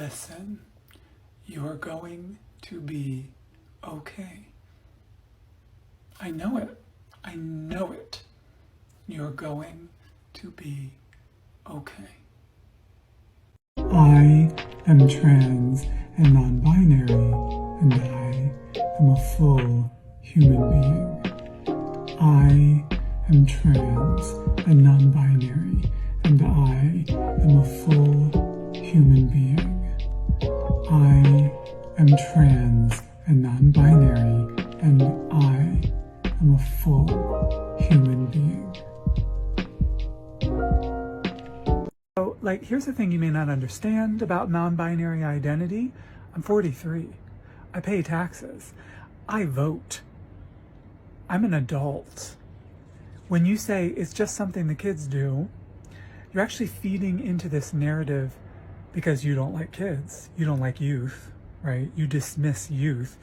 Listen, you're going to be okay. I know it. I know it. You're going to be okay. I am trans and non-binary, and I am a full human being. I am trans and non-binary, and I am a full human being. I am trans and non-binary, and I am a full human being. So, here's the thing you may not understand about non-binary identity. I'm 43. I pay taxes. I vote. I'm an adult. When you say it's just something the kids do, you're actually feeding into this narrative because you don't like kids, you don't like youth, right? You dismiss youth.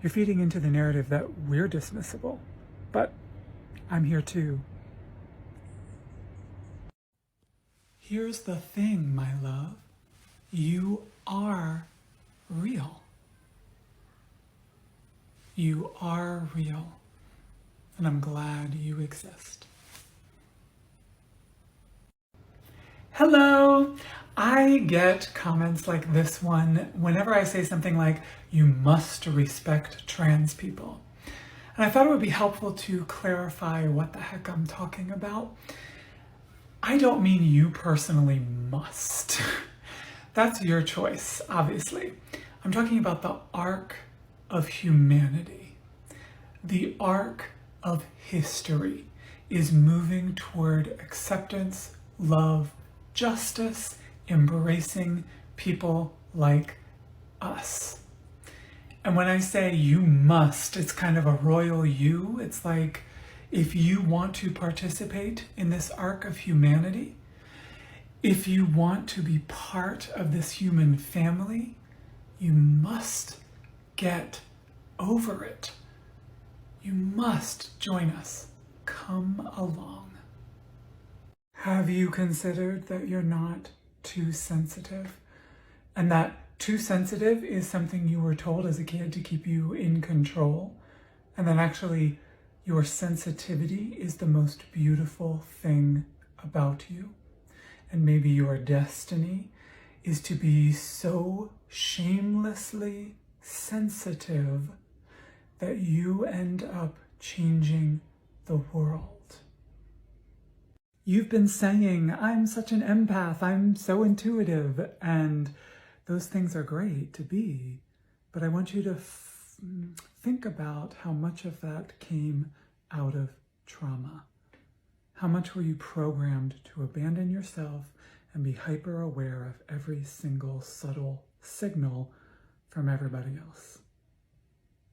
You're feeding into the narrative that we're dismissible, but I'm here too. Here's the thing, my love. You are real. You are real, and I'm glad you exist. Hello! I get comments like this one whenever I say something like, you must respect trans people. And I thought it would be helpful to clarify what the heck I'm talking about. I don't mean you personally must. That's your choice, obviously. I'm talking about the arc of humanity. The arc of history is moving toward acceptance, love, justice, embracing people like us. And when I say you must, it's kind of a royal you. It's like, if you want to participate in this arc of humanity, if you want to be part of this human family, you must get over it. You must join us. Come along. Have you considered that you're not too sensitive? And that too sensitive is something you were told as a kid to keep you in control? And that actually your sensitivity is the most beautiful thing about you? And maybe your destiny is to be so shamelessly sensitive that you end up changing the world. You've been saying, I'm such an empath, I'm so intuitive, and those things are great to be, but I want you to think about how much of that came out of trauma. How much were you programmed to abandon yourself and be hyper aware of every single subtle signal from everybody else?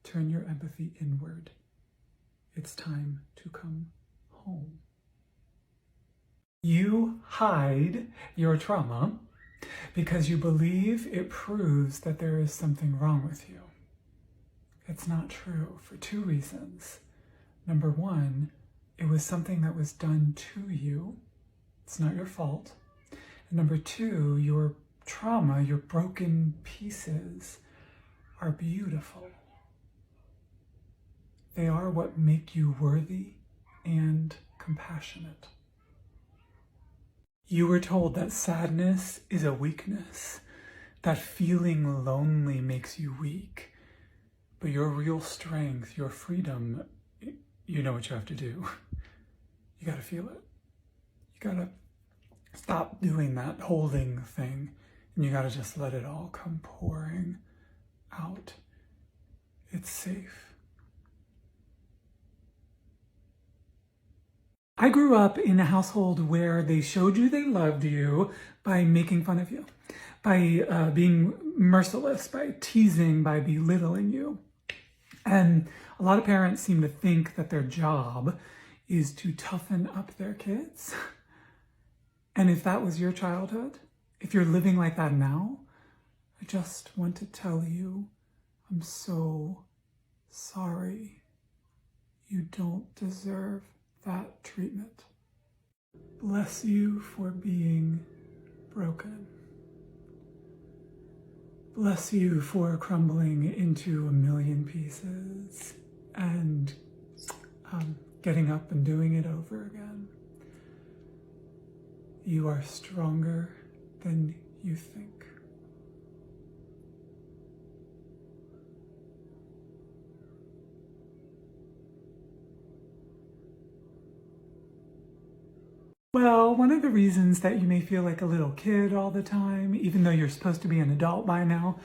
Turn your empathy inward. It's time to come home. You hide your trauma because you believe it proves that there is something wrong with you. It's not true for two reasons. Number one, it was something that was done to you. It's not your fault. And number two, your trauma, your broken pieces are beautiful. They are what make you worthy and compassionate. You were told that sadness is a weakness, that feeling lonely makes you weak, but your real strength, your freedom, you know what you have to do. You gotta feel it. You gotta stop doing that holding thing, and you gotta just let it all come pouring out. It's safe. I grew up in a household where they showed you they loved you by making fun of you, by being merciless, by teasing, by belittling you. And a lot of parents seem to think that their job is to toughen up their kids. And if that was your childhood, if you're living like that now, I just want to tell you, I'm so sorry. You don't deserve that treatment. Bless you for being broken. Bless you for crumbling into a million pieces and getting up and doing it over again. You are stronger than you think. Well, one of the reasons that you may feel like a little kid all the time, even though you're supposed to be an adult by now,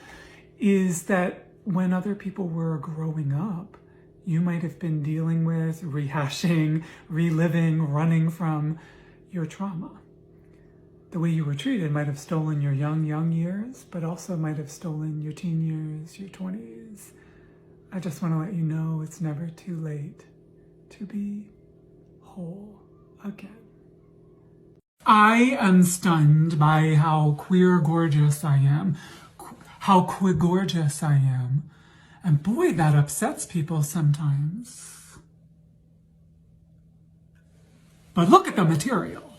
is that when other people were growing up, you might have been dealing with, rehashing, reliving, running from your trauma. The way you were treated might have stolen your young years, but also might have stolen your teen years, your 20s. I just want to let you know it's never too late to be whole again. I am stunned by how queer gorgeous I am, how gorgeous I am. And boy, that upsets people sometimes. But look at the material.